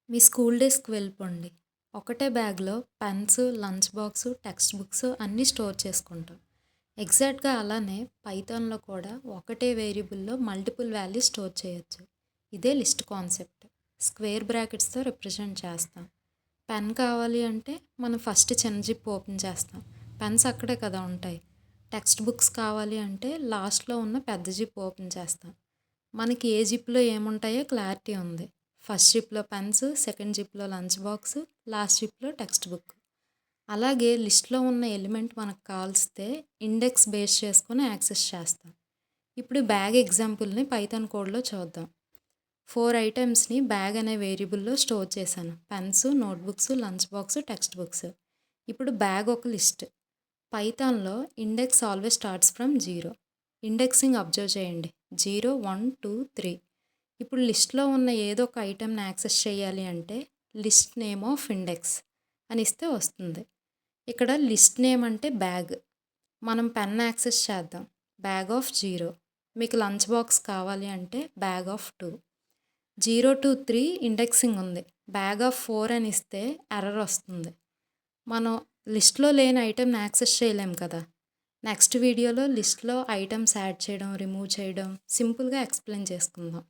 మీ school డేస్‌కి వెళ్ళిపోండి. ఒకటే బ్యాగ్‌లో pens, lunch box, text books అన్నీ స్టోర్ చేసుకుంటాం. ఎగ్జాక్ట్‌గా అలానే పైథాన్‌లో కూడా ఒకటే వేరియబుల్‌లో మల్టిపుల్ వాల్యూస్ స్టోర్ చేయొచ్చు. ఇదే లిస్ట్ కాన్సెప్ట్. స్క్వేర్ బ్రాకెట్స్‌తో రిప్రజెంట్ చేస్తాం. పెన్ కావాలి అంటే మనం ఫస్ట్ చిన్న జిప్ ఓపెన్ చేస్తాం. పెన్స్ అక్కడే కదా ఉంటాయి. టెక్స్ట్ బుక్స్ కావాలి అంటే లాస్ట్‌లో ఉన్న పెద్ద జిప్ ఓపెన్ చేస్తాం. మనకి ఏ జిప్‌లో ఏముంటాయో క్లారిటీ ఉంది. ఫస్ట్ జిప్‌లో పెన్స్, సెకండ్ జిప్‌లో లంచ్ బాక్స్, లాస్ట్ జిప్‌లో టెక్స్ట్ బుక్. అలాగే లిస్ట్‌లో ఉన్న ఎలిమెంట్ మనకు కావలిస్తే ఇండెక్స్ బేస్ చేసుకొని యాక్సెస్ చేస్తాం. ఇప్పుడు బ్యాగ్ ఎగ్జాంపుల్ని పైథాన్ కోడ్లో చూద్దాం. 4 ఐటమ్స్ని బ్యాగ్ అనే వేరియబుల్లో స్టోర్ చేశాను. Pens, notebooks, lunch box, textbooks. ఇప్పుడు బ్యాగ్ ఒక లిస్ట్. పైథాన్లో index always starts from 0. Indexing observe చేయండి. 0, 1, 2, 3. ఇప్పుడు లిస్ట్లో ఉన్న ఏదో ఒక ఐటెంని యాక్సెస్ చేయాలి అంటే లిస్ట్ నేమ్ ఆఫ్ ఇండెక్స్ అని ఇస్తే వస్తుంది. ఇక్కడ లిస్ట్ నేమ్ అంటే బ్యాగ్. మనం పెన్ యాక్సెస్ చేద్దాం. Bag of 0. మీకు లంచ్ బాక్స్ కావాలి అంటే బ్యాగ్ ఆఫ్ 2. 0 to 3 ఇండెక్సింగ్ ఉంది. బ్యాగ్ ఆఫ్ 4 అని ఇస్తే ఎర్రర్ వస్తుంది. మనం లిస్ట్లో లేని ఐటెంని యాక్సెస్ చేయలేం కదా. నెక్స్ట్ వీడియోలో లిస్ట్లో ఐటమ్స్ యాడ్ చేయడం, రిమూవ్ చేయడం సింపుల్గా ఎక్స్ప్లెయిన్ చేసుకుందాం.